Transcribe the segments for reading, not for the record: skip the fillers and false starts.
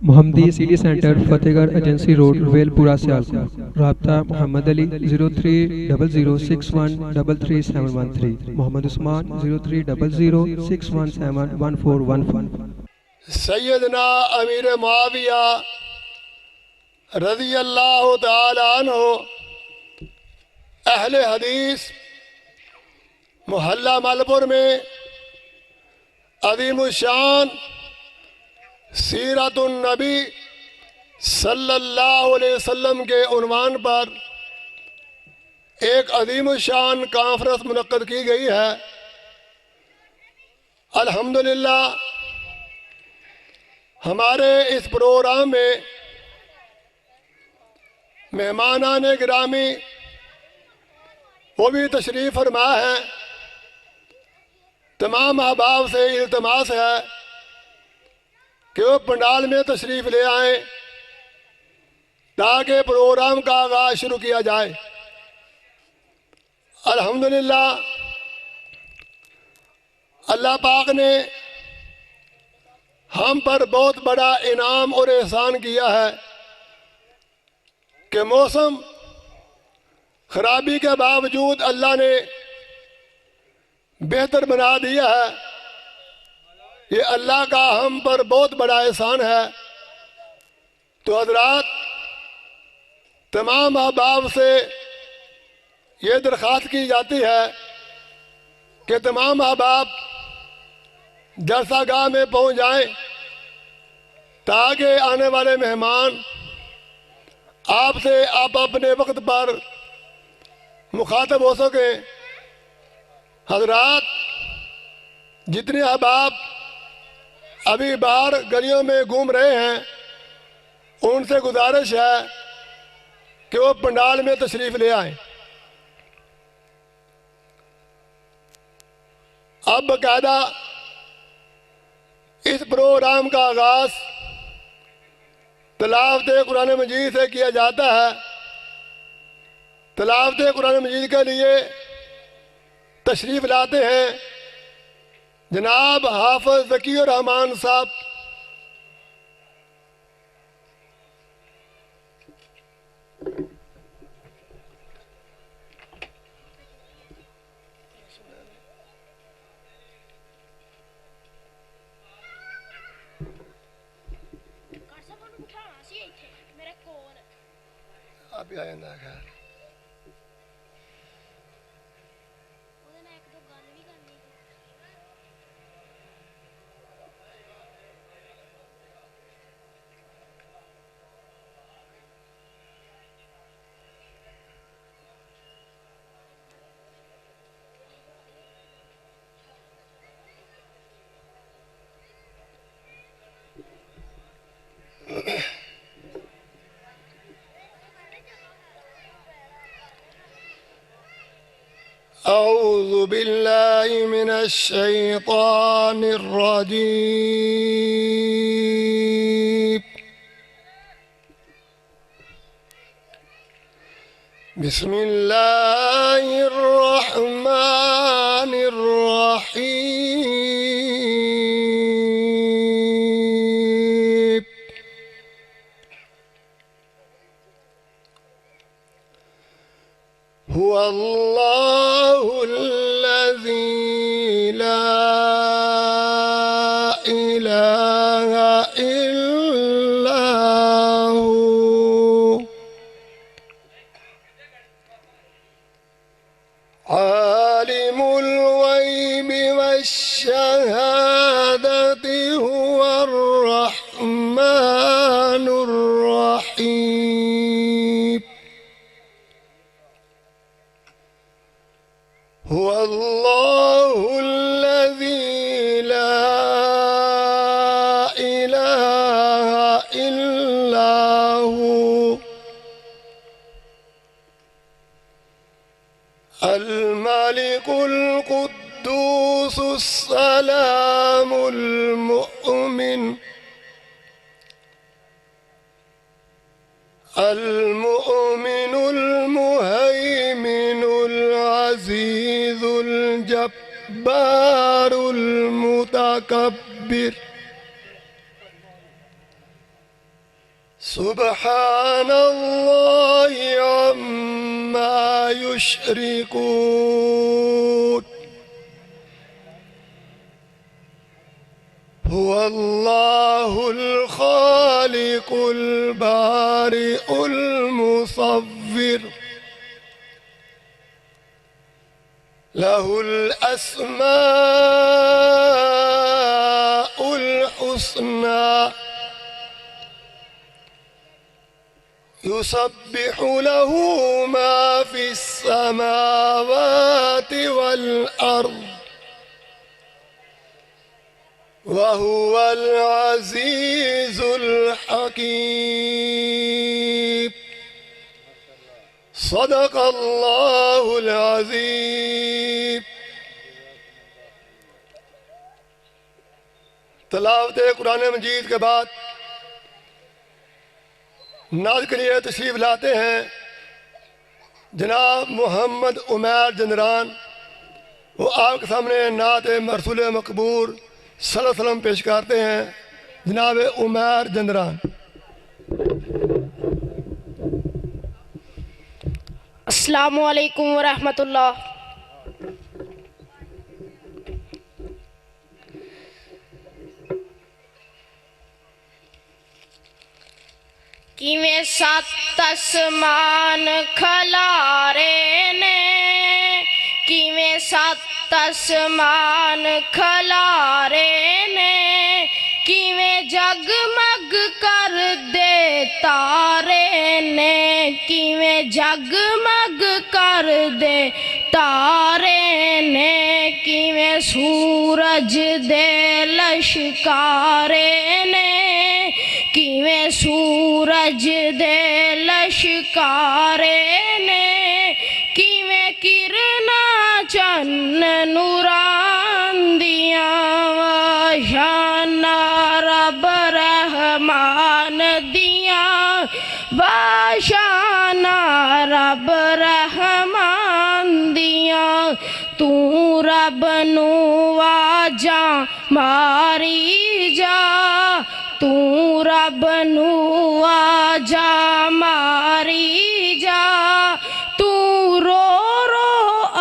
محمدی city centre فتح گڑھ agency road royal پورہ سیالکوٹ. رابطہ محمد علی 030061337113. محمد عثمان 030061711415. سیدنا امیر معاویہ رضی اللہ تعالی عنہ اہل حدیث محلہ ملپور میں عظیم الشان سیرت النبی صلی اللہ علیہ وسلم کے عنوان پر ایک عظیم الشان کانفرنس منعقد کی گئی ہے. الحمدللہ ہمارے اس پروگرام میں مہمانان گرامی وہ بھی تشریف فرما ہے. تمام احباب سے التماس ہے کہ وہ پنڈال میں تشریف لے آئیں تاکہ پروگرام کا آغاز شروع کیا جائے. الحمدللہ اللہ پاک نے ہم پر بہت بڑا انعام اور احسان کیا ہے کہ موسم خرابی کے باوجود اللہ نے بہتر بنا دیا ہے. یہ اللہ کا ہم پر بہت بڑا احسان ہے. تو حضرات تمام احباب سے یہ درخواست کی جاتی ہے کہ تمام احباب جلسہ گاہ میں پہنچ جائیں تاکہ آنے والے مہمان آپ سے آپ اپنے وقت پر مخاطب ہو سکیں. حضرات جتنے احباب ابھی باہر گلیوں میں گھوم رہے ہیں ان سے گزارش ہے کہ وہ پنڈال میں تشریف لے آئیں. اب باقاعدہ اس پروگرام کا آغاز تلاوت قرآن مجید سے کیا جاتا ہے. تلاوت قرآن مجید کے لیے تشریف لاتے ہیں جناب حافظ ذکی الرحمان صاحب. آپ ہی آئندہ خیر. أعوذ بالله من الشيطان الرجيم. بسم الله الرحمن الرحيم. هو الله الذي لا إله إلا هو عالم الغيب والشهادة هو الرحمن الرحيم. هو الله الذي لا إله إلا هو الملك القدوس السلام المؤمن المهيمن العزيز الجبار المتكبر سبحان الله عما يشركون هو الله الخالق البارئ المصور له الأسماء الحسنى يسبح له ما في السماوات والأرض وهو العزيز الحكيم صدق الله العظيم. تلاوت قرآن مجید کے بعد نعت کے لیے تشریف لاتے ہیں جناب محمد عمیر جندران. وہ آپ کے سامنے نعت رسول مقبول صلی اللہ علیہ وسلم پیش کرتے ہیں. جناب عمیر جندران. السلام علیکم ورحمۃ اللہ. کیویں سات آسمان کھلارے نے کیویں سات آسمان کھلارے نے کیویں جگمگ کر دے تارے نے کیویں جگمگ کر دے تارے نے کیویں سورج دے لشکارے نے کیویں سورج دے لشکارے نے کیویں کرنا چن نوران دیاں واشانا رب رحمان دیاں واشانا رب رحمان دیاں تو رب نو آجاں ماری جا تو رب نو آجا ماری جا تو رو رو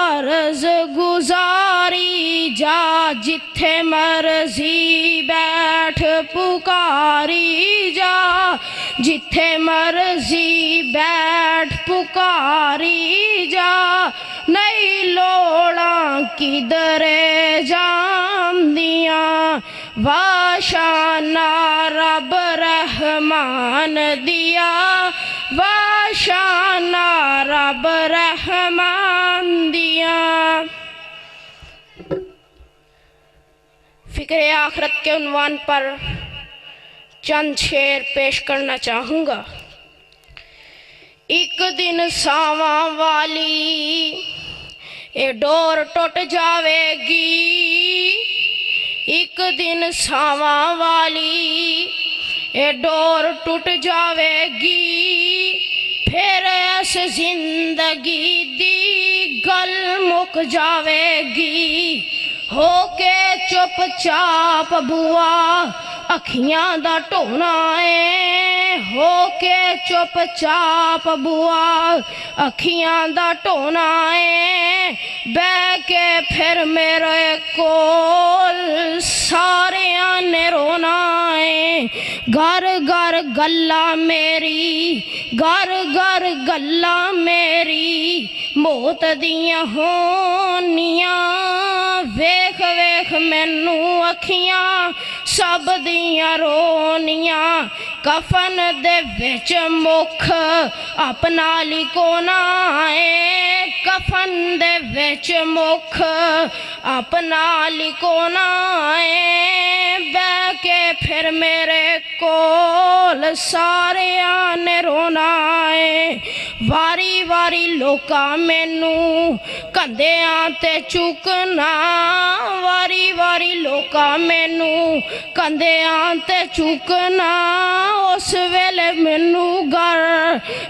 عرض گزاری جا جتھے مرضی بیٹھ پکاری جا جتھے مرضی بیٹھ پکاری جا نہیں لوڑاں کدھر جام دیاں واشانا رب رحمان دیا واشانا رب رحمان دیا. فکر آخرت کے عنوان پر چند شعر پیش کرنا چاہوں گا. ایک دن ساواں والی اے ڈور ٹوٹ جاوے گی ایک دن ساواں والی اے ڈور ٹوٹ جاوے گی پھر اس زندگی دی گل مک جاوے گی ہو کے چپ چاپ بوا اکھیاں دا ٹونا ہے ہو کے چپ چاپ بوا اکھیاں دا ٹونا ہے بے کے پھر میرے کول سارے آنے رونا ہے گھر گھر گلا میری گھر گھر گلا میری موت دیاں ہونیاں ویکھ ویکھ مینوں اکھیاں سب دیاں رونیاں کفن دے وچ مکھ اپنا لکونا ہے کفن دے وچ مکھ اپنا لکونا ہے بے کے پھر میرے کول سارے آنے رونا ہے واری واری لوکاں مینوں کندھیاں تے چکنا واری واری لوکاں مینوں کندھیاں تے چکنا اس ویلے مینوں گر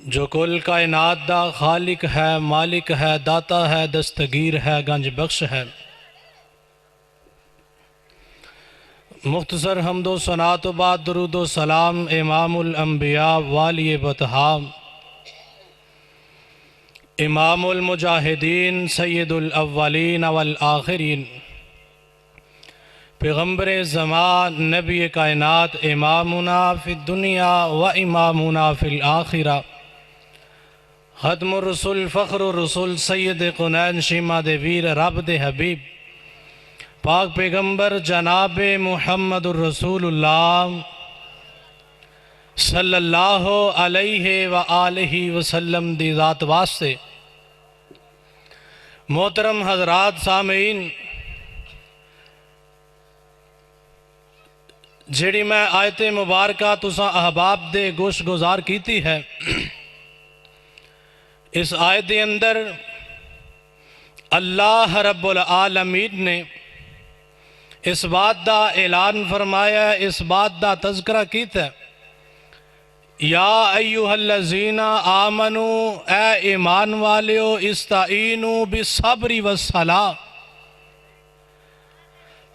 جو کل کائنات دا خالق ہے، مالک ہے، داتا ہے، دستگیر ہے، گنج بخش ہے۔ مختصر حمد و ثناء و بعد درود و سلام امام الانبیاء والی بطحا، امام المجاہدین، سید الاولین والآخرین، پیغمبر زمان، نبی کائنات، امامنا فی الدنیا و امامنا فی الآخرہ، ختم الرسول، فخر الرسول، سید قنین، شیمہ دے ویر، رب دے حبیب، پاک پیغمبر جناب محمد الرسول اللہ صلی اللہ علیہ وآلہ وسلم دی ذات واسطے۔ محترم حضرات سامعین، جیڑی میں آیت مبارکہ تساں احباب دے گوش گزار کیتی ہے، اس آیت دے اندر اللہ رب العالمین نے اس بات دا اعلان فرمایا، اس بات دا تذکرہ کیتا ہے، یا ایہا الذین آمنوا، اے ایمان والیو، استعینوا بالصبر والصلاۃ،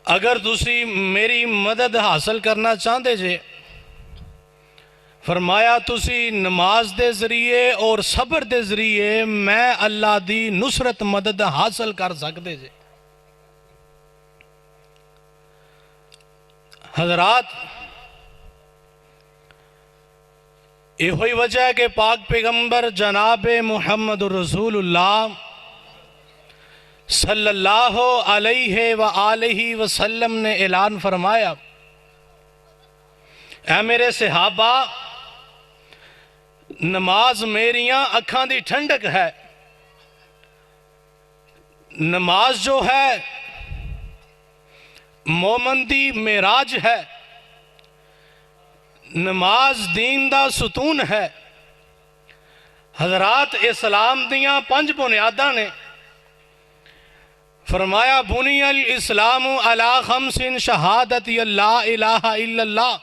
اگر تسی میری مدد حاصل کرنا چاہتے جے، فرمایا تسی نماز دے ذریعے اور صبر دے ذریعے میں اللہ دی نصرت مدد حاصل کر سکتے جے۔ حضرات، یہ ہوئی وجہ ہے کہ پاک پیغمبر جناب محمد الرسول اللہ صلی اللہ علیہ وآلہ وسلم نے اعلان فرمایا، اے میرے صحابہ، نماز میریاں اکھاں دی ٹھنڈک ہے۔ نماز جو ہے مومن دی معراج ہے، نماز دین دا ستون ہے۔ حضرات، اسلام دیاں 5 بنیاداں نے۔ فرمایا بنی الاسلام علی 5 شہادت لا الہ الا اللہ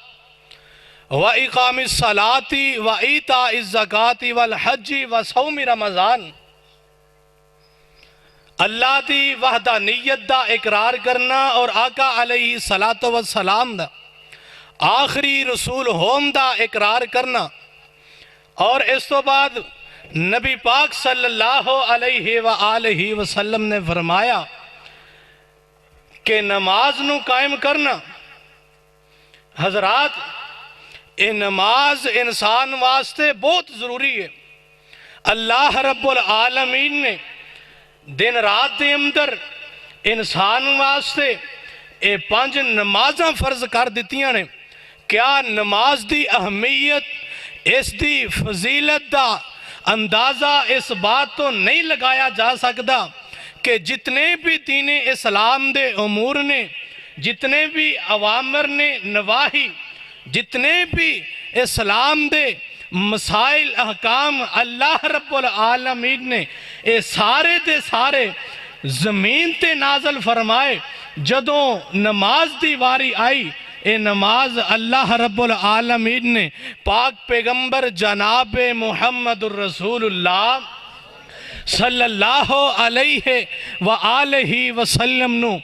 وإقام الصلاة وإیتاء الزکاة والحج وصوم رمضان۔ اللہ دی وحدانیت دا اقرار کرنا اور آقا علیہ السلام دا آخری رسول ہوم دا اقرار کرنا، اور اس تو بعد نبی پاک صلی اللہ علیہ وآلہ وسلم نے فرمایا کہ نماز نو قائم کرنا۔ حضرات، یہ نماز انسان واسطے بہت ضروری ہے۔ اللہ رب العالمین نے دن رات دے اندر انسان واسطے یہ 5 نمازاں فرض کر دیتیاں نے۔ کیا نماز دی اہمیت، اس دی فضیلت دا اندازہ اس بات تو نہیں لگایا جا سکتا کہ جتنے بھی دین اسلام دے امور نے، جتنے بھی اوامر نے نواہی، جتنے بھی اسلام دے مسائل احکام اللہ رب العالمین نے اے سارے دے سارے زمین تے نازل فرمائے۔ جدوں نماز دی واری آئی، اے نماز اللہ رب العالمین نے پاک پیغمبر جناب محمد الرسول اللہ صلی اللہ علیہ وآلہ وسلم نو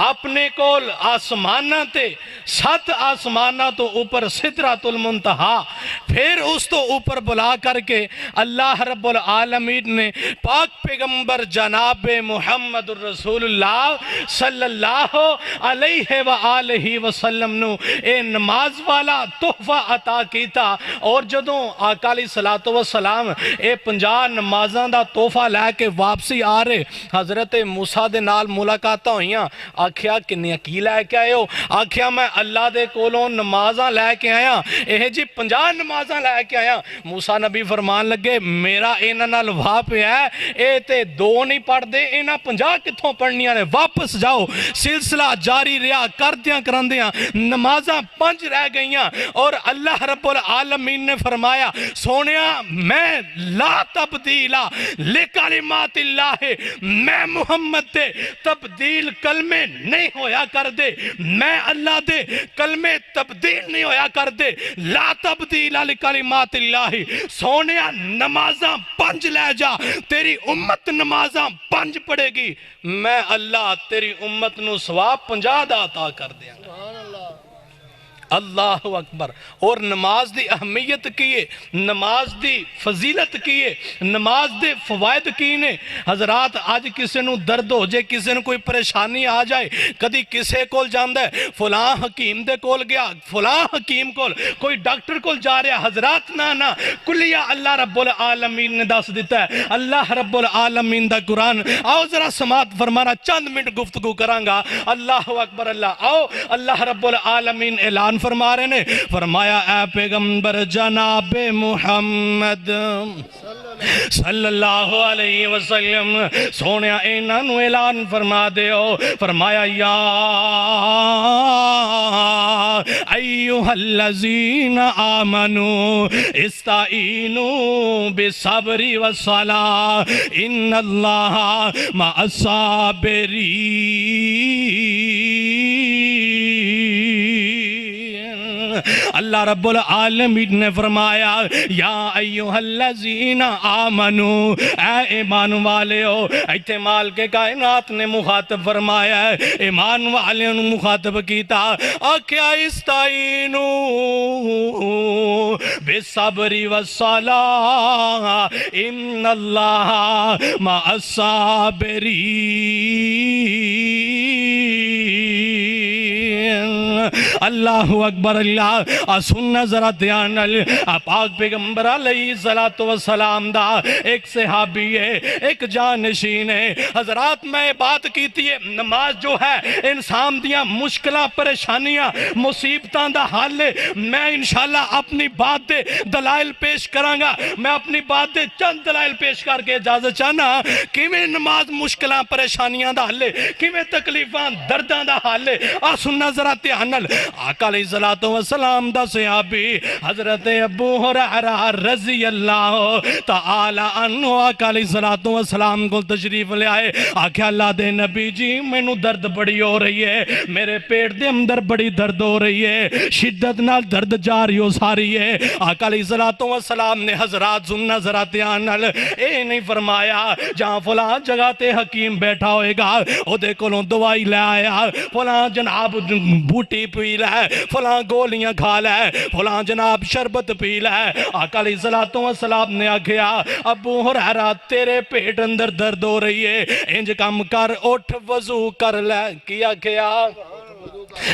اپنے کول آسمانہ تے 7 آسمانہ تو اوپر سدرۃ المنتہا، پھر اس تو اوپر بلا کر کے اللہ رب العالمین نے پاک پیغمبر جناب محمد الرسول اللہ صلی اللہ علیہ وآلہ وسلم نو اے نماز والا تحفہ عطا کیتا۔ اور جدوں آقا علیہ السلام اے 50 نمازاں دا تحفہ لے کے واپسی آ رہے، حضرت موسیٰ دے نال ملاقاتاں ہوئیاں۔ آکھیا کنیا کی لے کے آئے ہو؟ آکھیا میں اللہ دے کولوں نمازاں لے کے آیا، اے جی 50 نمازاں لے کے آیا۔ موسیٰ نبی فرمان لگے میرا اینا نال واہ پہ ہے، اے تے 2 نہیں پڑھ دے، اینا 50 کتھوں پڑھنیاں نے، واپس جاؤ۔ سلسلہ جاری رہا، کردیاں کراندیاں نمازاں 5 رہ گئیاں، اور اللہ رب العالمین نے فرمایا سونیا میں لا تبدیلا لکلمات اللہ، میں محمد دے تبدیل کلمے نہیں ہویا کر دے، میں اللہ دے کلمے تبدیل نہیں ہویا کر دے۔ لا تبدیل لکلمات اللہ سونیا نمازاں 5 لے جا تیری امت نمازاں 5 پڑھے گی میں اللہ تیری امت نو ثواب 50 دا عطا کر دیا اللہ اکبر اور نماز دی اہمیت کیے نماز دی فضیلت کیے نماز دے فوائد کینے حضرات آج کسے نو درد ہو جائے کسے نو کوئی پریشانی آ جائے کدی کسے کول جاندہ ہے فلاں حکیم دے کول گیا فلاں حکیم کول کوئی ڈاکٹر کول جا رہا حضرات نا کلیہ اللہ رب العالمین نے دس دیتا ہے اللہ رب العالمین دا قرآن آؤ ذرا سماعت فرمانا چند منٹ گفتگو کرانگا اللہ اکبر اللہ آؤ اللہ رب العالمین اعلان فرما رہے نے فرمایا اے پیغمبر جناب محمد صلی اللہ علیہ وسلم سونیا اینن اعلان فرما دے ہو فرمایا یا ایوہ الذین آمنوا استعینوا بالصبر والصلاة ان اللہ مع الصابرین اللہ رب العالمین نے فرمایا یا ایوہ الذین آمنو اے ایمان والے ہو احتمال کے کائنات نے مخاطب فرمایا ہے ایمان والے نے مخاطب کیتا آکھیا استعینو بالصبر والصلاة ان اللہ مع الصابرین اللہ اکبر اللہ سننا ذرا دھیان پاک پیغمبر علیہ السلام دا ایک صحابی ہے ایک جانشین ہے حضرات میں بات کیتی ہے نماز جو ہے انسان دیاں مشکلہ پریشانیاں مصیبتاں دا حال ہے میں انشاءاللہ اپنی بات دے دلائل پیش کرانگا میں اپنی بات دے چند دلائل پیش کر کے اجازت چاہنا کہ میں نماز مشکلہ پریشانیاں دا حال ہے کہ میں تکلیفاں درداں دا حال ہے سننا ذرا دھیان آقا علیہ السلام دا صحابی حضرت ابو ہریرہ رضی اللہ تعالی عنہ آقا علیہ السلام کو تشریف لے آئے آکھیا اللہ دے نبی جی میں نو درد بڑی ہو رہی ہے میرے پیٹ دے اندر بڑی درد ہو رہی ہے شدت نال درد جاری ہو ساری ہے آقا علیہ السلام نے حضرات سننا ذرا دھیان اے نہیں فرمایا جہاں فلاں جگہ تے حکیم بیٹھا ہوئے گا او دے کولوں دوائی لے آیا فلاں جناب بوٹی پی لے فلاں گولیاں کھا لے فلاں جناب شربت پی لے آقا علیہ السلام نے آکھیا ابو ہریرہ تیرے پیٹ اندر درد ہو رہی ہے انج کم کر اٹھ وضو کر لے کیا کیا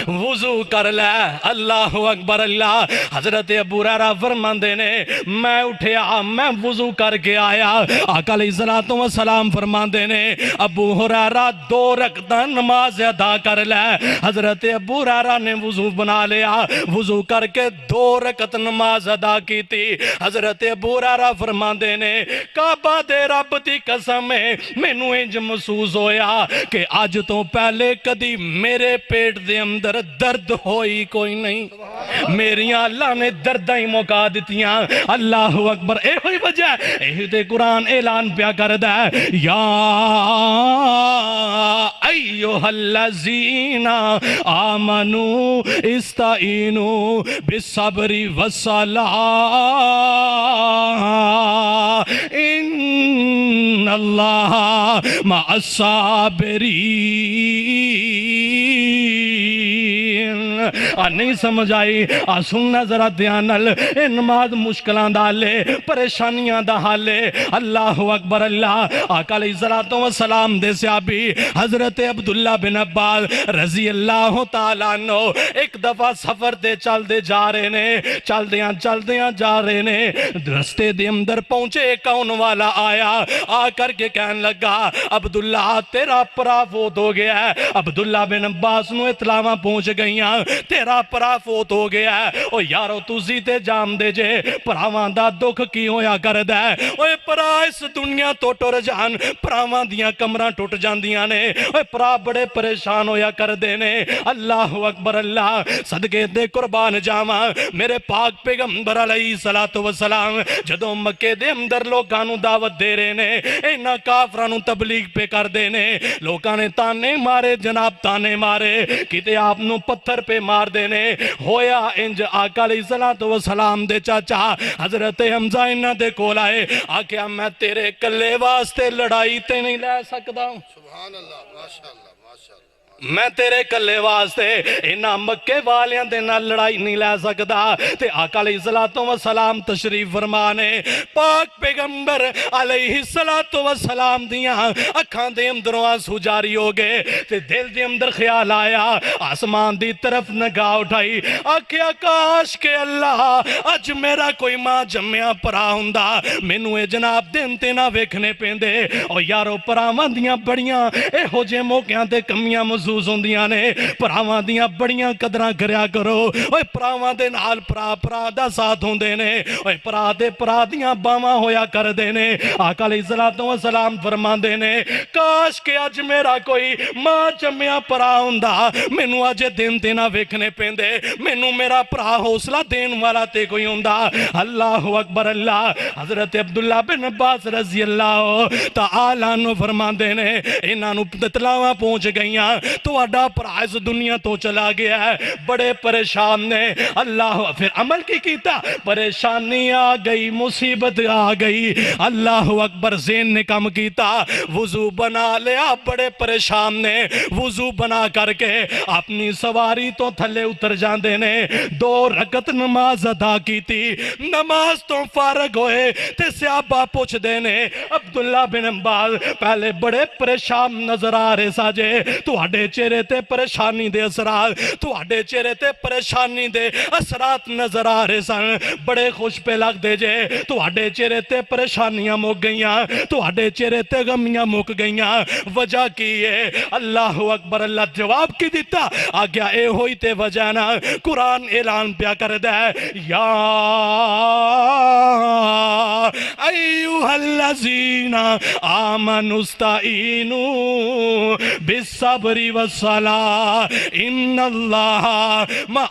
وضو کر لے اللہ اکبر اللہ حضرت ابو ہریرہ فرماندے نے میں اٹھیا میں وضو کر کے آیا آقا علیہ السلام فرماندے نے ابو ہریرہ 2 رکعتاں نماز ادا کر لے حضرت ابو ہریرہ نے وضو بنا لیا وضو کر کے 2 رکعت نماز ادا کی تھی حضرت ابو ہریرہ فرماندے نے کعبہ دے رب دی قسم ہے مینوں انج محسوس ہویا کہ آج تو پہلے کدی میرے پیٹ دے اندر درد ہوئی کوئی نہیں میریاں اللہ نے دردہ ہی موقع دیتیاں اللہ اکبر اے ہوئی وجہ اے دے قرآن اعلان پیا کر دے یا ایوہ الذین آمنوا استعینوا بالصبر والصلاة ان اللہ مع الصابرین نہیں سمجھ آئی سننا ذرا دھیان نماز مشکلان دا لے پریشانیاں دا حال ہے اللہ اکبر اللہ آقا علیہ السلام دے صحابی حضرت عبداللہ بن عباس رضی اللہ تعالیٰ عنہ ایک دفعہ سفر دے چل دے جا رہے نے چل دیاں جا رہے نے رستے دے اندر پہنچے کون والا آیا آ کر کے کہنے لگا عبداللہ تیرا پرا فوت ہو گیا ہے عبداللہ بن عباس نو اطلاعاں پہنچ گئیاں تیرا پرا فوت ہو گیا ہے او یارو تُسی تے جام دے جے پراواں دا دکھ کی ہویا کر دے اوے پرا اس دنیا تو ٹر جان پراواں دیاں کمراں ٹوٹ جاندیاں نے اوے پرا بڑے پریشان ہویا کر دے نے اللہ اکبر اللہ صدقے دے قربان جاواں میرے پاک پیغمبر علیہ السلام جدوں مکے دے اندر لوکاں نو دعوت دے رہے نے انہاں کافراں نو تبلیغ پہ کر دے نے لوکاں نے تانے مارے جناب تانے مارے کتے آپ نو پتھر پہ مار فرماندے نے ہویا انج آقا علیہ الصلوۃ والسلام دے چاچا حضرت حمزہ انہاں دے کول آئے آکھیا میں تیرے کلے واسطے لڑائی تے نہیں لے سکدا ہوں سبحان اللہ ماشاءاللہ ماشاءاللہ میں تیرے کلے واسطے انہاں مکے والیاں دے نال لڑائی نہیں لے سکدا تے آقا علیہ الصلوۃ والسلام تشریف فرمانے پاک پیغمبر علیہ الصلوۃ والسلام دیاں اکھاں دے اندروں آنسو جاری ہو گئے تے دل دے اندر خیال آیا آسمان دی طرف نگاہ اٹھائی آکھیا کاش کہ اللہ اج میرا کوئی ماں جمعہ پرا ہوندا مینوں اے جناب دن تے نہ ویکھنے پیندے او یارو پراواں دیاں بڑیاں ایہو جے موقعاں تے کمیاں محسوس ہوندیاں نے پراواں دیاں بڑیاں قدراں کریا کرو اوے پراواں دے نال پرا دا ساتھ ہوندے نے اوے پرا دیاں باواں ہویا کر دے نے آقا علیہ الصلوۃ والسلام فرماندے نے کاش کہ اج میرا کوئی ماں جمعہ پرا ہوندا مینوں اج دن تے نہ ویکھنے پیندے مینوں میرا پرا حوصلہ دین والا تے کوئی ہوندا اللہ اکبر اللہ حضرت عبداللہ بن عباس رضی اللہ تعالیٰ عنہ فرماندے نے انہاں نوں اطلاعاں پہنچ گئیاں تو اڈا پرا اس دنیا تو چلا گیا ہے بڑے پریشان نے اللہ پھر عمل کی کیتا پریشانی آ گئی مصیبت آ گئی اللہ اکبر زین نے کم کیتا وضو بنا لیا بڑے پریشان نے وضو بنا کر کے اپنی سواری تو تھلے اتر جاندے نے 2 رکعت نماز ادا کی تھی نماز تو فارغ ہوئے تے صحابہ پوچھ دینے عبداللہ بن عباس پہلے بڑے پریشان نظر آ رہے ساجے تو ہڈے چہرے تے پریشانی دے اثرات تو ہڈے چہرے تے پریشانی دے اثرات نظر آ رہے سن بڑے خوش پہ لگ دے جے تو ہڈے چہرے تے پریشانیاں مک گئیاں تو ہڈے چہرے تے غمیاں مک گئیاں وجہ کی ہے اللہ اکبر اللہ جواب کی دیتا آگیا اے ہوئی تے وجہ نا قرآن اعلان پیا کر دے یا ایوہ الذین آمنوا استعینوا بالصبر والصلاۃ ان اللہ مع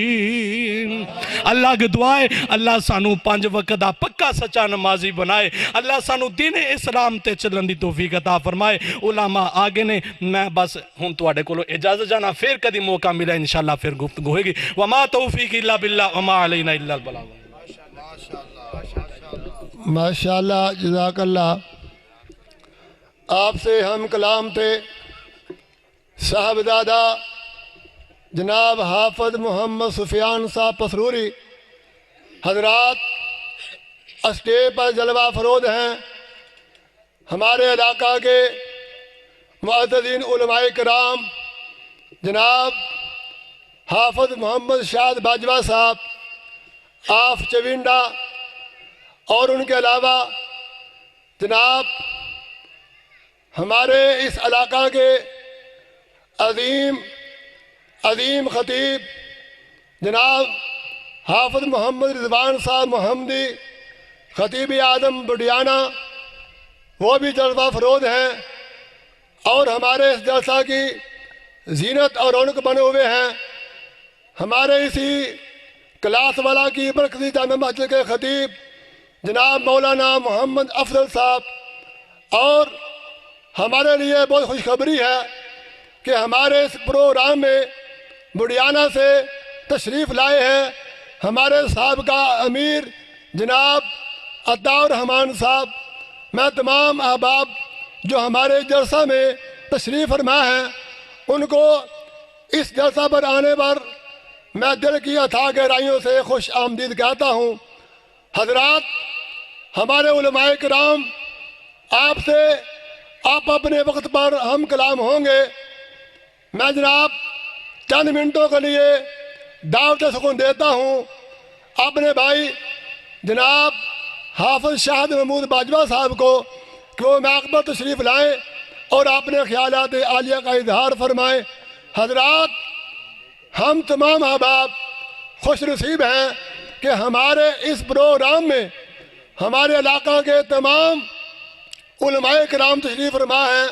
الصابرین اللہ کی دعائے اللہ سانو 5 وقت دا پکا سچا نمازی بنائے اللہ سانو دین اسلام تے چلن دی توفیق عطا فرمائے علماء آگے نے میں بس ہوں تواڈے کولو اجازت جانا پھر کدی موقع ملا انشاءاللہ پھر گفتگو ہوئے گی وما توفیق الا باللہ وما علینا الا البلاغ ماشاءاللہ جزاک اللہ آپ سے ہم کلام تھے صاحبزادہ جناب حافظ محمد سفیان صاحب پسروری حضرات اسٹیج پر جلوہ فروز ہیں ہمارے علاقہ کے معززین علماء کرام جناب حافظ محمد شاد باجوہ صاحب آف چوینڈا اور ان کے علاوہ جناب ہمارے اس علاقہ کے عظیم خطیب جناب حافظ محمد رضوان صاحب محمدی خطیب اعظم بڈیانہ وہ بھی جلوہ فروز ہیں اور ہمارے اس جلسہ کی زینت اور رونق بنے ہوئے ہیں ہمارے اسی کلاس والا کی مرکزی جامع مسجد کے خطیب جناب مولانا محمد افضل صاحب اور ہمارے لیے بہت خوشخبری ہے کہ ہمارے اس پروگرام میں بڈیانہ سے تشریف لائے ہیں ہمارے سابقہ امیر جناب عطاء الرحمان صاحب میں تمام احباب جو ہمارے جلسہ میں تشریف فرما ہیں ان کو اس جلسہ پر آنے پر میں دل کی اتھاہ گہرائیوں سے خوش آمدید کہتا ہوں حضرات ہمارے علماء کرام آپ اپنے وقت پر ہم کلام ہوں گے میں جناب چند منٹوں کے لیے دعوت سکون دیتا ہوں اپنے بھائی جناب حافظ شاہد محمود باجوہ صاحب کو کہ وہ ماقبل تشریف لائیں اور اپنے خیالات عالیہ کا اظہار فرمائیں حضرات ہم تمام احباب خوش نصیب ہیں کہ ہمارے اس پروگرام میں ہمارے علاقہ کے تمام علماء کرام تشریف فرما ہیں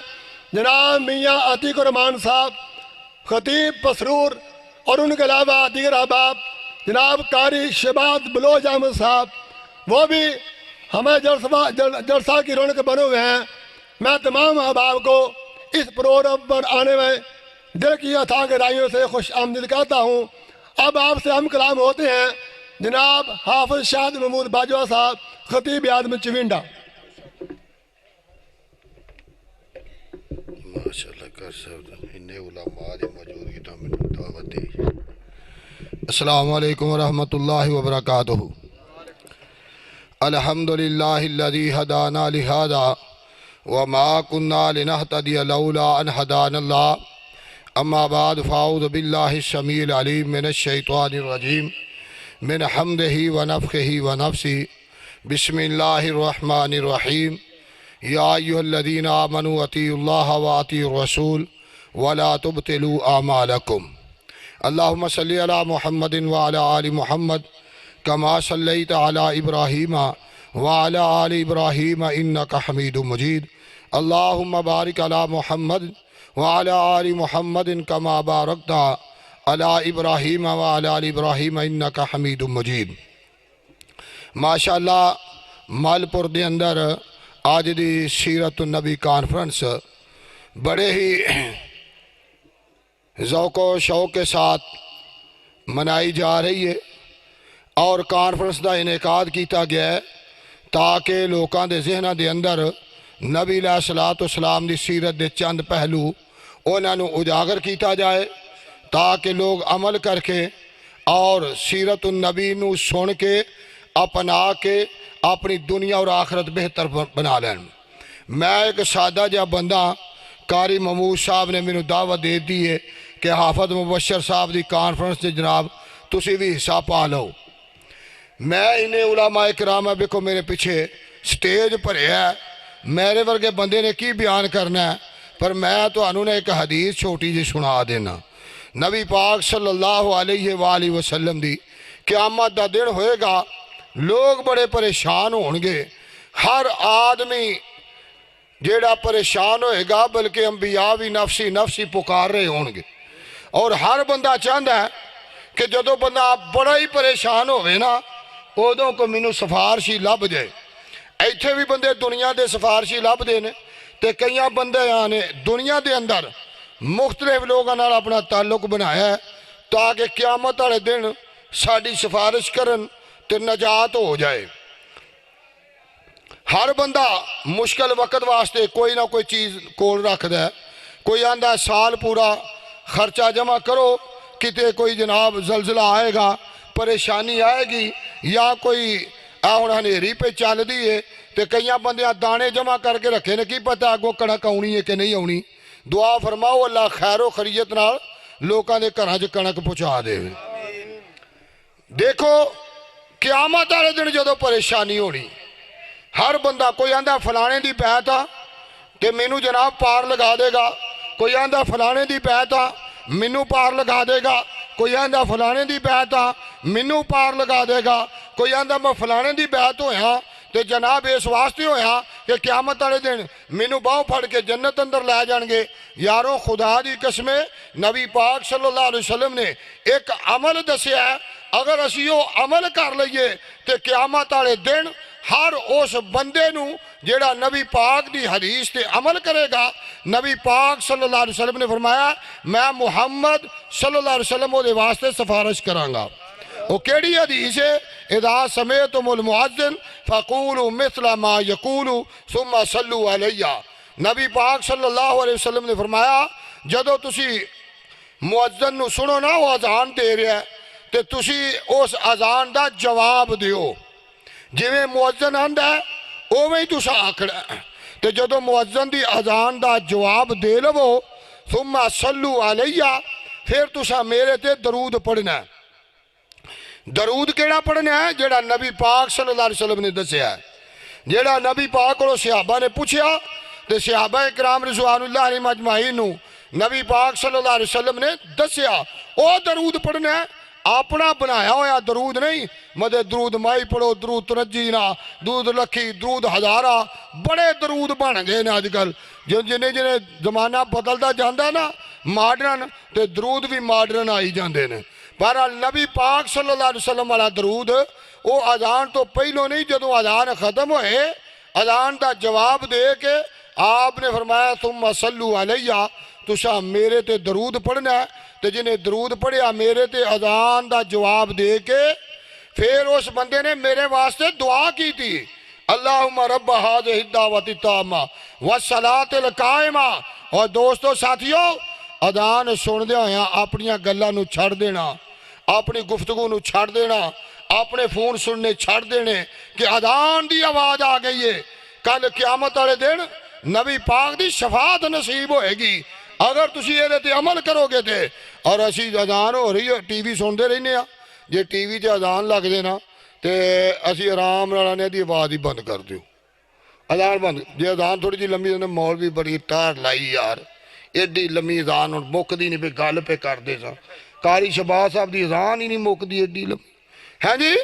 جناب میاں عتیق الرحمان صاحب خطیب پسرور اور ان کے علاوہ دیگر احباب جناب قاری شہباز بلوچ احمد صاحب وہ بھی ہمیں جلسہ کی رونق بنے ہوئے ہیں میں تمام احباب کو اس پروگرام پر آنے میں دل کی اتھاہ گہرائیوں سے خوش آمدید کہتا ہوں۔ اب آپ سے ہم کلام ہوتے ہیں جناب حافظ شاہد محمود باجوہ صاحب، خطیب اعظم چوینڈا۔ ماشاءاللہ کر صاحب انہیں علماء دی موجودگی تو ہمیں دعوت دی۔ السلام علیکم ورحمۃ اللہ وبرکاتہ۔ الحمدللہ الذی ہدانا لہذا وما كنا لنهتدي لولا ان هدانا اللہ۔ اما بعد فاعوذ باللہ السمیع العلیم من الشیطان الرجیم من حمدہ ونفخہ ونفسہ۔ بسم اللہ الرحمن الرحیم۔ یا ایھا الذین آمنوا اطیعوا اللہ واطیعوا الرسول ولا تبطلوا اعمالکم۔ اللہم صلی علی محمد وعلی آل محمد کما صلیت علی ابراہیم وعلی آل ابراہیم انک حمید مجید۔ اللہم بارک علی محمد وعلی آل محمد کما بارکت علی ابراہیم وعلی آل ابراہیم انک حمید مجید۔ ماشاءاللہ مالپور دے اندر آج دی سیرت النبی کانفرنس بڑے ہی ذوق و شوق کے ساتھ منائی جا رہی ہے، اور کانفرنس دا انعقاد کیتا گیا ہے تاکہ لوکاں دے ذہناں دے اندر نبی علیہ الصلوۃ والسلام دی سیرت دے چند پہلو انہاں نوں اجاگر کیتا جائے، تاکہ لوگ عمل کر کے اور سیرت النبی نوں سن کے اپنا کے اپنی دنیا اور آخرت بہتر بنا لین۔ میں ایک سادہ جہا بندہ، قاری محمود صاحب نے مینوں دعوت دے دی ہے کہ حافظ مبشر صاحب دی کانفرنس سے جناب تسی بھی حصہ پا لو۔ میں انہیں علماء کرام کو میرے پیچھے سٹیج پر ہے، میرے ورگے بندے نے کی بیان کرنا ہے، پر میں تو انہوں نے ایک حدیث چھوٹی جی سنا دینا۔ نبی پاک صلی اللہ علیہ وآلہ وسلم دی قیامت دا دن ہوئے گا، لوگ بڑے پریشان ہوں گے، ہر آدمی جیڑا پریشان ہوئے گا، بلکہ انبیاء بھی نفسی نفسی پکار رہے ہوں گے، اور ہر بندہ چاہتا ہے کہ جدو بندہ بڑا ہی پریشان ہوئے نا ادوں کو مینوں سفارشی لب جائے۔ ایتھے بھی بندے دنیا دے سفارشی لب دے نے، تے کئیاں بندے آنے دنیا دے اندر مختلف لوگاں نال اپنا تعلق بنایا ہے تاکہ قیامت والے دن ساڈی سفارش کرن تے نجات ہو جائے۔ ہر بندہ مشکل وقت واسطے کوئی نہ کوئی چیز کول رکھ دے، کوئی آندہ سال پورا خرچہ جمع کرو، کتے کوئی جناب زلزلہ آئے گا، پریشانی آئے گی، یا کوئی ہنیری پہ چل دی ہے، تے کئیاں بندیاں دانے جمع کر کے رکھے نے، کی پتہ اگوں کنک آنی ہے کہ نہیں آنی۔ دعا فرماؤ اللہ خیر و خیریت نال لوکاں دے گھراں وچ کنک پہنچا دے۔ دیکھو قیامت والے دن جدو پریشانی ہونی، ہر بندہ کوئی آندہ فلانے دی بیعت آ کہ مینوں جناب پار لگا دے گا، کوئی آندہ فلانے دی بیعت آ مینوں پار لگا دے گا، کوئی آندہ فلانے دی بیعت آ مینوں پار لگا دے گا، کوئی آندہ میں فلانے دی بیعت ہویا تے جناب اس واسطے ہویا کہ قیامت والے دن مینوں باہوں پھڑ کے جنت اندر لے جان گے۔ یارو خدا دی قسم نبی پاک صلی اللہ علیہ وسلم نے ایک عمل دسیا ہے، اگر اسی وہ عمل کر لئیے تے قیامت والے دن ہر اس بندے نو جیڑا نبی پاک دی حدیث تے عمل کرے گا، نبی پاک صلی اللہ علیہ وسلم نے فرمایا میں محمد صلی اللہ علیہ وسلم دے واسطے سفارش کراں گا۔ وہ کیڑی حدیث ہے؟ اذا سمعتم المؤذن فقولوا مثل ما یقول ثم صلوا علیہ۔ نبی پاک صلی اللہ علیہ وسلم نے فرمایا جدو تسی مؤذن نو سنو نا وہ اذان دے رہا ہے تے تسی اس اذان دا جواب دیو، جویں مؤذن آندا ہے اوویں ہی تساں آکھنا ہے، تے جدو مؤذن دی اذان دا جواب دے لو ثم صلوا علیہ، پھر تساں میرے تے درود پڑھنا ہے۔ درود کیڑا پڑھنا ہے؟ جیڑا نبی پاک صلی اللہ علیہ وسلم نے دسیا ہے، جیڑا نبی پاک کو صحابہ نے پوچھیا تے صحابہ کرام رضوان اللہ علیہم اجمعین نبی پاک صلی اللہ علیہ وسلم نے دسیا او درود پڑھنا ہے، اپنا بنایا ہویا درود نہیں، مدد درود مائی پڑھو، درود ترجینا، درود لکھی، درود ہزارہ، بڑے درود بن گئے نا آج کل، جنہیں زمانہ بدلتا جاندہ نا ماڈرن، تے درود بھی ماڈرن آئی جاندے نے۔ بہرحال نبی پاک صلی اللہ علیہ وسلم والا درود وہ اذان تو پہلو نہیں، جدو اذان ختم ہوئے اذان دا جواب دے کے آپ نے فرمایا ثم صلو علیہ، تسا میرے تے درود پڑھنا ہے، تے جنہیں درود پڑھیا میرے تے اذان دا جواب دے کے پھر اس بندے نے میرے واسطے دعا کی تھی، اللہم رب هذه الدعوۃ التامہ والصلاۃ القائمہ۔ اور دوستو ساتھیو، اذان سن دیا ہویا اپنی گلاں نو چھڑ دینا، اپنی گفتگو نو چھڑ دینا، اپنے فون سننے چھڑ دینے کہ اذان دی آواز آ گئی ہے۔ کل قیامت والے دن نبی پاک دی شفاعت نصیب ہوئے گی اگر تسی یہ تے عمل کرو گے تے۔ اور اسی اذان ہو رہی ہے ٹی وی سنتے رہنے ہاں، جے ٹی وی تے اذان لگ دینا تے اسی آرام نال دی آواز ہی بند کر دیو، اذان بند۔ جے اذان تھوڑی جی لمبی نے مولوی بڑی ٹار لائی یار، ایڈی لمبی اذان ہن مکدی نہیں، پہ گل پہ کر دے سا قاری شہباز صاحب دی اذان ہی نہیں مکدی ایڈی لمبی، ہے جی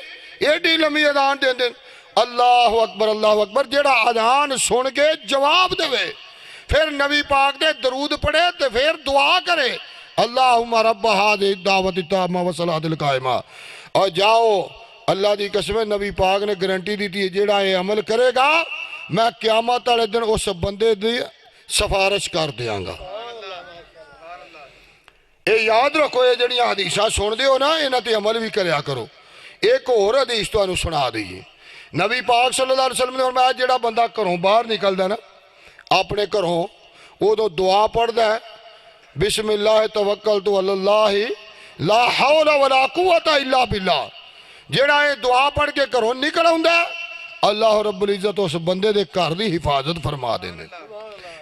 ایڈی لمبی اذان دے دیں۔ اللہ اکبر اللہ اکبر، جیڑا اذان سن کے جواب دے پھر نبی پاک دے درود پڑھے تے پھر دعا کرے، اللہم رب هذه الدعوۃ التامہ والصلاۃ القائمہ۔ اور جاؤ، اللہ دی قسم نبی پاک نے گارنٹی دی تھی جیڑا یہ عمل کرے گا میں قیامت والے دن اس بندے دی سفارش کر دیاں گا۔ اے یاد رکھو، یہ جڑیاں حدیثاں سن دیو نا انہاں تے عمل بھی کریا کرو۔ ایک اور حدیث تانوں سنا دئیے، نبی پاک صلی اللہ علیہ وسلم نے فرمایا جڑا بندہ گھروں باہر نکلدا نا اپنے گھروں وہ دعا پڑھدا ہے، بسم اللہ توکلت علی اللہ لا حول ولا قوت الا باللہ، جڑا یہ دعا پڑھ کے گھروں نکل آندا ہے اللہ رب العزت اس بندے دے گھر دی حفاظت فرما دیندے،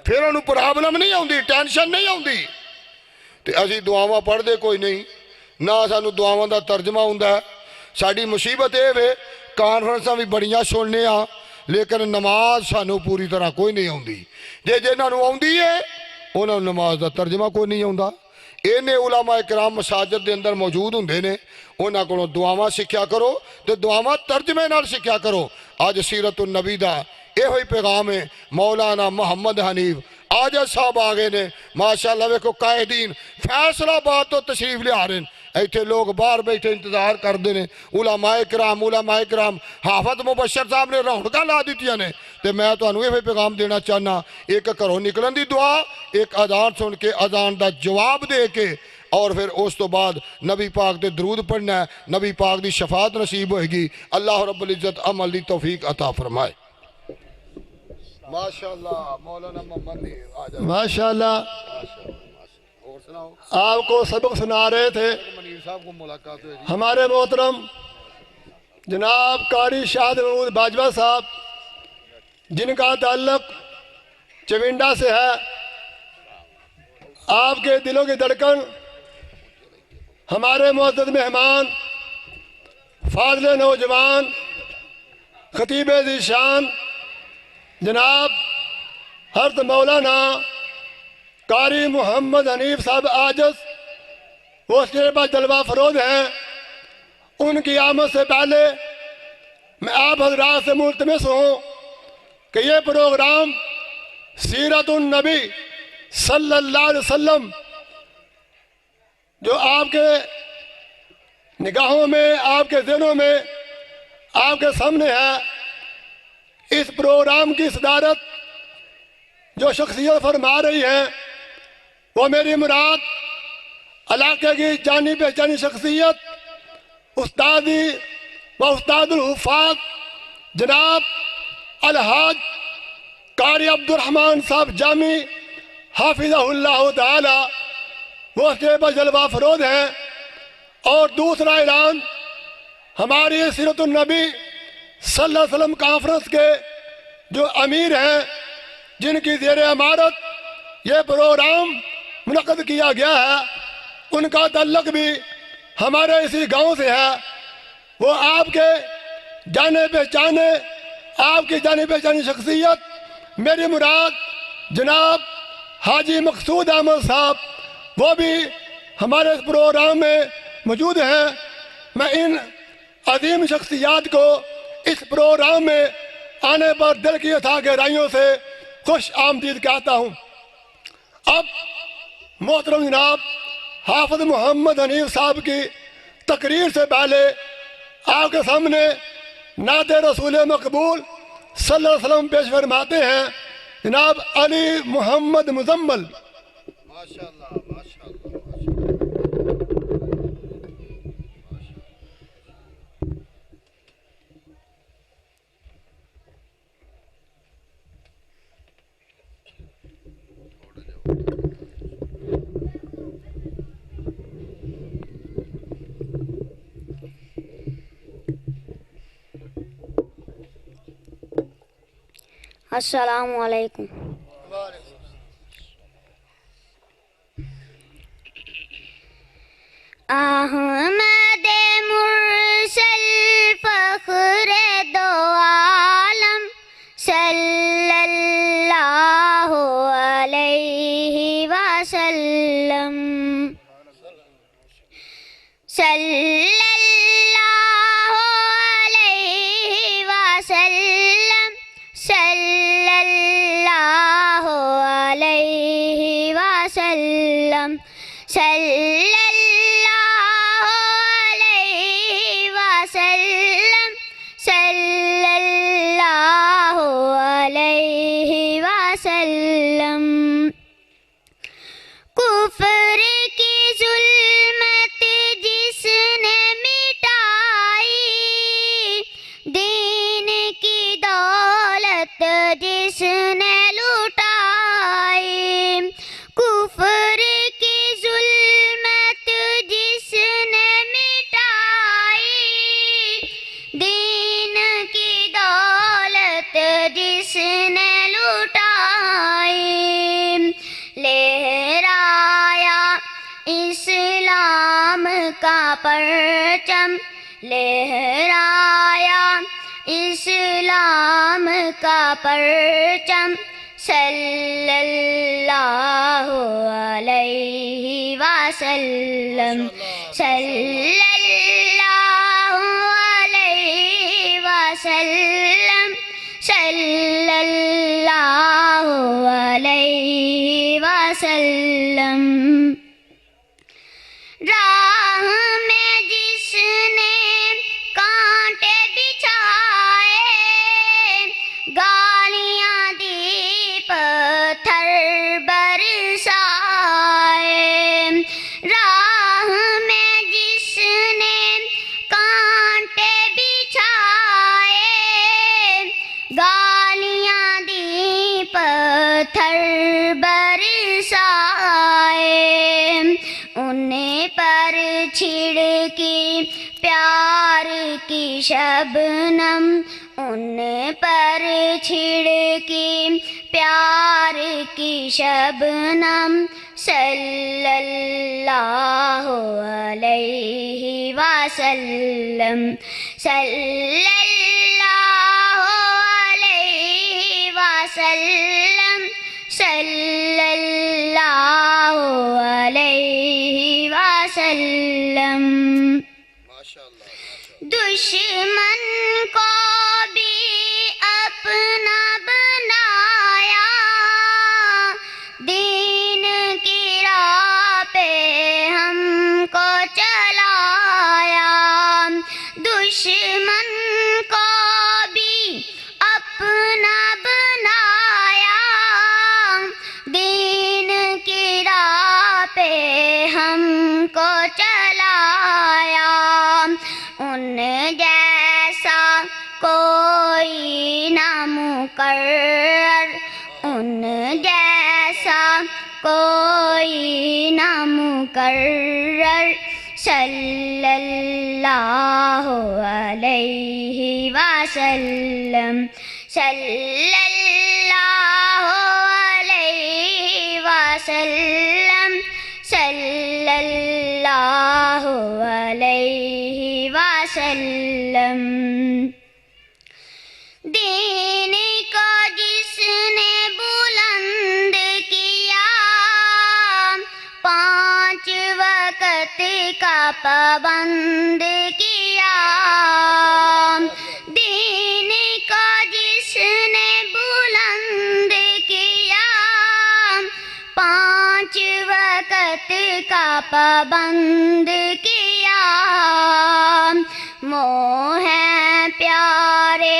پھر انہوں پرابلم نہیں آندی، ٹینشن نہیں آندی۔ تے اسی دعاواں پڑھ دے کوئی نہیں، نہ سانوں دعاواں دا ترجمہ ہوندا ہے۔ ساڈی مصیبت اے وے کانفرنساں بھی بڑیاں سننے ہاں لیکن نماز سانوں پوری طرح کوئی نہیں آندی، جنہاں نوں آندی ہے انہاں نوں نماز دا ترجمہ کوئی نہیں آندا۔ اینے علماء کرام مساجد دے اندر موجود ہوندے نے، انہاں کولوں دعاواں سکھیا کرو تے دعاواں ترجمے نال سکھیا کرو۔ آج سیرت النبی دا یہ ہوئی پیغام ہے۔ مولانا محمد حنیف آج صاحب آگے نے ماشاءاللہ، ویکھو قائدین فیصلہ آباد تو تشریف لے آ رہے ہیں، ایتھے لوگ باہر بیٹھے انتظار کردے نے، علماء کرام حافظ مبشر صاحب نے رونقاں لا دتیاں نے۔ تے میں تانوں یہ پیغام دینا چاہنا، ایک گھروں نکلن دی دعا، ایک اذان سن کے اذان دا جواب دے کے اور پھر اس تو بعد نبی پاک دے درود پڑھنا ہے، نبی پاک دی شفاعت نصیب ہوئے گی۔ اللہ رب العزت عمل دی توفیق عطا فرمائے۔ ماشاءاللہ مولانا محمد نے ماشاءاللہ اور سناؤ، آپ کو سبق سنا رہے تھے منیر صاحب کو ملاقات ہوئی۔ ہمارے محترم جناب قاری شاہد محمود باجوہ صاحب، جن کا تعلق چونڈا سے ہے۔ آپ کے دلوں کی دھڑکن ہمارے معزز مہمان، فاضل نوجوان، خطیب ذی شان جناب حضرت مولانا قاری محمد حنیف صاحب عاجز، وہ شیبہ جلوہ فروز ہیں، ان کی آمد سے پہلے میں آپ حضرات سے ملتمس ہوں کہ یہ پروگرام سیرت النبی صلی اللہ علیہ وسلم جو آپ کے نگاہوں میں، آپ کے ذہنوں میں، آپ کے سامنے ہے، اس پروگرام کی صدارت جو شخصیت فرما رہی ہے وہ میری مراد علاقے کی جانی پہچانی شخصیت استادی و استاد الحفاظ جناب الحاج قاری عبدالرحمن صاحب جامی حافظہ اللہ تعالی، وہ شیبہ جلوہ فروز ہیں۔ اور دوسرا اعلان، ہماری سیرت النبی صلی اللہ علیہ وسلم کانفرنس کے جو امیر ہیں، جن کی زیر امارت یہ پروگرام منعقد کیا گیا ہے، ان کا تعلق بھی ہمارے اسی گاؤں سے ہے۔ وہ آپ کے جانے پہچانے، آپ کی جانے پہچانی شخصیت میری مراد جناب حاجی مقصود احمد صاحب، وہ بھی ہمارے اس پروگرام میں موجود ہیں۔ میں ان عظیم شخصیات کو اس پروگرام میں آنے پر دل کی اتھاہ گہرائیوں سے خوش آمدید کہتا ہوں۔ اب محترم جناب حافظ محمد حنیف صاحب کی تقریر سے پہلے آپ کے سامنے نعت رسول مقبول صلی اللہ علیہ وسلم پیش فرماتے ہیں جناب علی محمد مزمل. السلام علیکم. احمد مرسل فخر دو عالم صلی اللہ علیہ وسلم. صلی اللہ علیہ وسلم. صلی اللہ علیہ وسلم. صلی اللہ علیہ وسلم. صلی اللہ علیہ وسلم. کفر کی ظلمت جس نے مٹائی، دین کی دولت جس نے لٹائی. کفر کی ظلمت جس نے مٹائی، دین کی دولت جس نے لٹائی. لہرایا اسلام کا پرچم، لہرایا اسلام کا پرچم. صلی اللہ علیہ وسلم. صلی اللہ علیہ وسلم. صلی اللہ علیہ وسلم. راہ میں جس نے کانٹے بچھائے، گالیاں دی پتھر برسائے. راہ میں جس نے کانٹے بچھائے، گالیاں دی پتھر برسائے. ان پر چھڑکی پیار کی شبنم، ان پر چھڑکی پیار کی شبنم. صلی اللہ علیہ وسلم. صلی اللہ علیہ وسلم. صلی اللہ علیہ وسلم. دشمن کو بھی اپنا بنایا، دین کی راہ پہ ہم کو چلایا. دشمن کو بھی اپنا بنایا، دین کی راہ پہ ہم کو چلایا. ان جیسا کوئی نہ مقرر، ان جیسا کوئی نہ مقرر. صلی اللہ علیہ وسلم. صلی اللہ علیہ وسلم. صلی اللہ علیہ وسلم. دین کو جس نے بلند کیا، 5 وقت کا پابند کیا. دین کو جس نے بلند کیا، 5 وقت کا پابند کیا. وہ ہے پیارے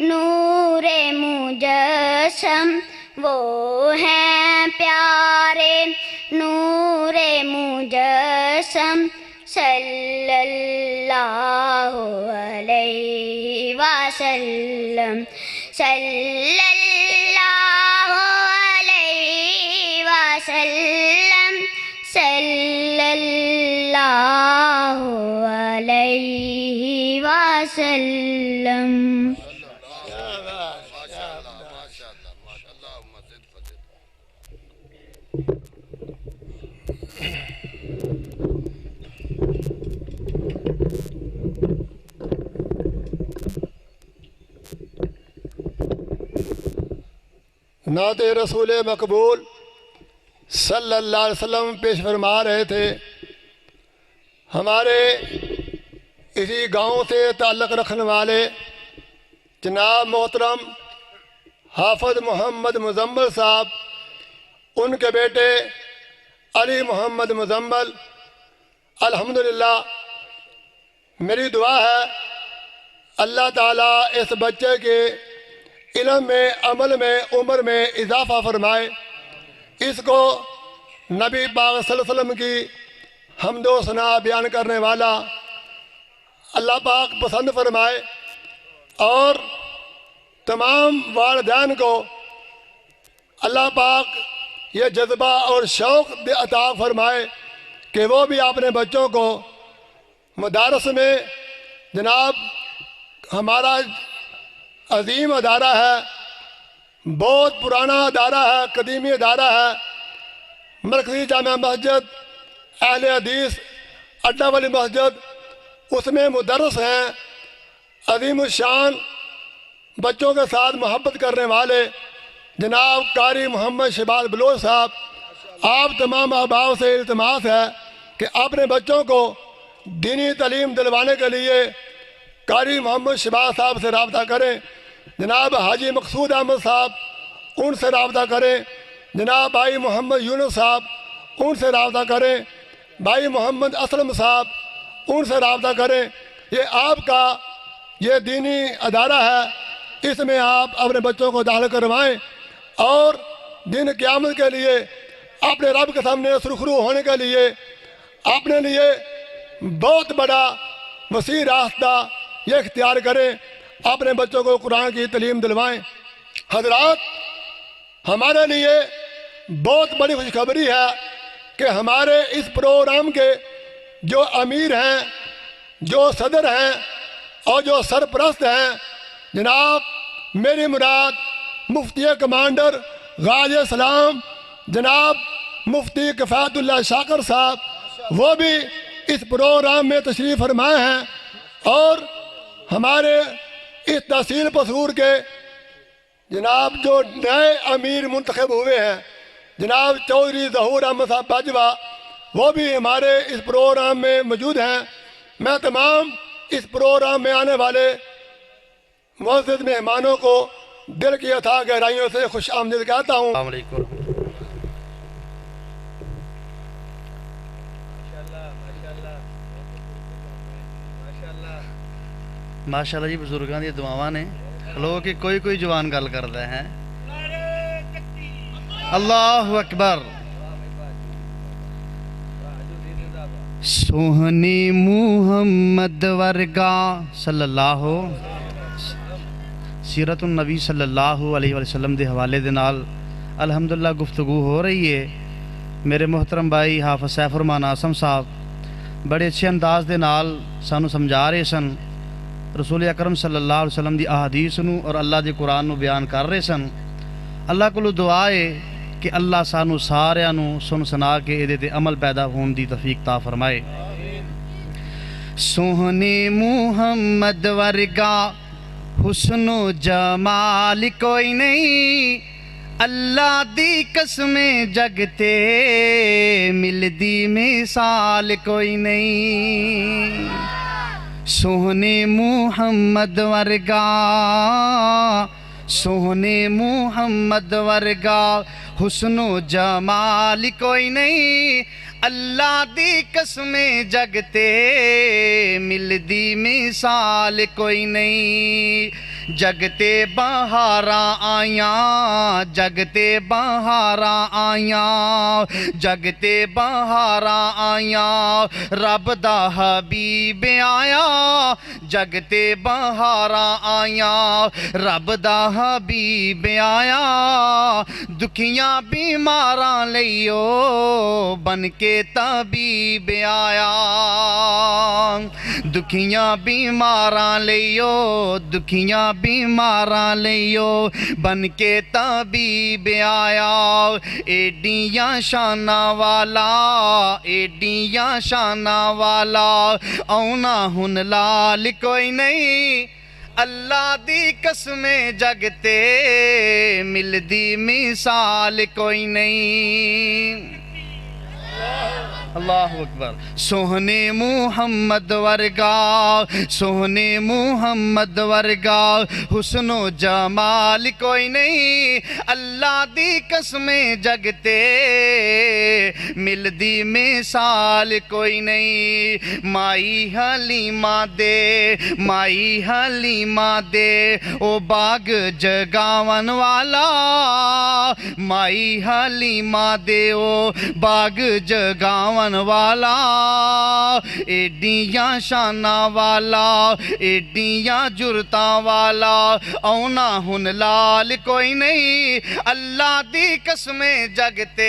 نور مجسم، وہ ہیں پیارے نور مجسم صلی اللہ علیہ وسلم صلی اللہ علیہ وسلم صلی اللہ علیہ وسلم. نعت رسول مقبول صلی اللہ علیہ وسلم پیش فرما رہے تھے. ہمارے اسی گاؤں سے تعلق رکھنے والے جناب محترم حافظ محمد مزمل صاحب، ان کے بیٹے علی محمد مزمل، الحمدللہ میری دعا ہے اللہ تعالیٰ اس بچے کے علم میں، عمل میں، عمر میں اضافہ فرمائے. اس کو نبی پاک صلی اللہ علیہ وسلم کی حمد و ثنا بیان کرنے والا اللہ پاک پسند فرمائے، اور تمام والدین کو اللہ پاک یہ جذبہ اور شوق عطا فرمائے کہ وہ بھی اپنے بچوں کو مدارس میں، جناب ہمارا عظیم ادارہ ہے، بہت پرانا ادارہ ہے، قدیمی ادارہ ہے، مرکزی جامع مسجد، اہل حدیث اڈا والی مسجد، اس میں مدرس ہیں عظیم الشان، بچوں کے ساتھ محبت کرنے والے جناب قاری محمد شہباز بلوچ صاحب. آپ تمام احباب سے التماس ہے کہ اپنے بچوں کو دینی تعلیم دلوانے کے لیے قاری محمد شہباز صاحب سے رابطہ کریں. جناب حاجی مقصود احمد صاحب، ان سے رابطہ کریں. جناب بھائی محمد یونس صاحب، ان سے رابطہ کریں. بھائی محمد اسلم صاحب، ان سے رابطہ کریں. یہ آپ کا یہ دینی ادارہ ہے، اس میں آپ اپنے بچوں کو داخل کروائیں اور دن قیامت کے لیے اپنے رب کے سامنے سرخرو ہونے کے لیے اپنے لیے بہت بڑا وسیع راستہ یہ اختیار کریں. اپنے بچوں کو قرآن کی تعلیم دلوائیں. حضرات، ہمارے لیے بہت بڑی خوشخبری ہے کہ ہمارے اس پروگرام کے جو امیر ہیں، جو صدر ہیں اور جو سرپرست ہیں، جناب میری مراد مفتی کمانڈر غازی اسلام جناب مفتی کفایت اللہ شاکر صاحب، وہ بھی اس پروگرام میں تشریف فرمائے ہیں. اور ہمارے اس تحصیل پسرور کے جناب جو نئے امیر منتخب ہوئے ہیں جناب چودھری ظہور احمد صاحب باجوہ، وہ بھی ہمارے اس پروگرام میں موجود ہیں. میں تمام اس پروگرام میں آنے والے معزز مہمانوں کو دل کی اتھاہ گہرائیوں سے خوش آمدید کہتا ہوں. السلام علیکم. ماشاءاللہ جی، بزرگاں دی دعاواں نے کھلو کہ کوئی جوان گل کردا ہے. اللہ اکبر. سوہنی محمد ورگا صلی اللہ سیرت النبی صلی اللہ علیہ وسلم دے حوالے دے نال الحمدللہ گفتگو ہو رہی ہے. میرے محترم بھائی حافظ سیف الرحمان آسم صاحب بڑے اچھے انداز دے نال سانو سمجھا رہے سن، رسول اکرم صلی اللہ علیہ وسلم دی احادیث نو اور اللہ دے قرآن نو بیان کر رہے سن. اللہ کو دعا ہے کہ اللہ سانو ساریاں نو سن سنا کے اے دے عمل پیدا ہون دی توفیق عطا فرمائے. سوہنے محمد ورگا حسن و جمال کوئی نہیں، اللہ دی قسم جگتے ملدی مثال کوئی نہیں. سوہنے محمد ورگا، سوہنے محمد ورگا حسن و جمال کوئی نہیں، اللہ دی قسم جگتے ملدی مثال کوئی نہیں. جگتے بہاراں آیاں جگتے بہاراں آیاں جگتے بہاراں آیاں رب دا حبیب آیا جگتے بہاراں آیاں رب دا حبیب آیا دکھیاں بیماراں لئیو بن کے طبیب آیا دکھیاں بیماراں لئیو دکھیاں بیماراں لئیو بن کے طبیب آیا ایڈیاں شاناں والا ایڈیاں شاناں والا اونا ہن لال کوئی نہیں اللہ دی قسمیں جگتے ملدی مثال کوئی نہیں اللہ اکبر سوہنے محمد ورگا سوہنے محمد ورگا حسن و جمال کوئی نہیں اللہ دی قسمیں جگتے ملدی مثال کوئی نہیں مائی حلیمہ دے مائی حلیمہ دے او باغ جگاون والا مائی حلیمہ دے او باغ جگاون والا ایڈیاں شاناں والا ایڈیاں جرتاں والا اونا ہن لال کوئی نہیں اللہ دی قسمیں جگتے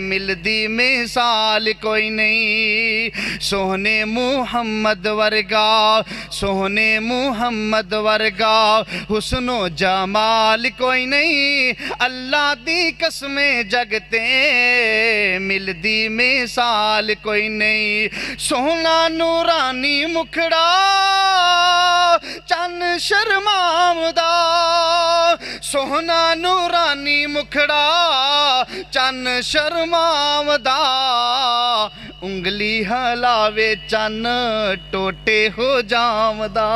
ملدی مثال کوئی نہیں سوہنے محمد ورگا سوہنے محمد ورگا حسن و جمال کوئی نہیں اللہ دی قسمیں جگتے ملدی مثال کوئی نہیں سونا نورانی مکھڑا چن شرمام دا سونا نورانی مکھڑا چن شرمام دا انگلی ہلاوے چن ٹوٹے ہو جام دا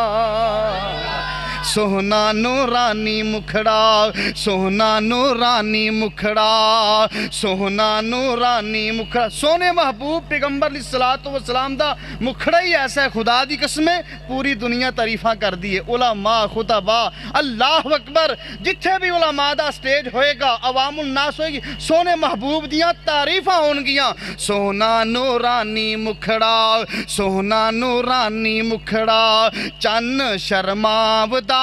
سونا نورانی مکھڑا سونا نورانی مکھڑا سونا نورانی مکھڑا سونے محبوب پیغمبر علیہ السلام دا مکھڑا ہی ایسا ہے خدا دی قسمیں پوری دنیا تعریفاں کر دیئے علماء خطبہ اللہ اکبر جتھے بھی علماء دا سٹیج ہوئے گا عوام الناس ہوئے گی سونے محبوب دیاں تعریفاں ہونگیاں سونا نورانی مکھڑا سونا نورانی مکھڑا چن شرماو دا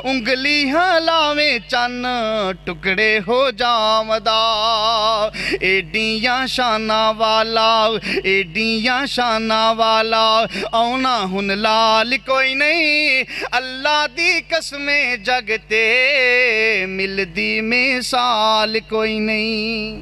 انگلی ہلاویں چن ٹکڑے ہو جامدا ایڈیاں شاناں والا ایڈیاں شاناں والا اونا ہن لال کوئی نہیں اللہ دی قسمیں جگتے ملدی مثال کوئی نہیں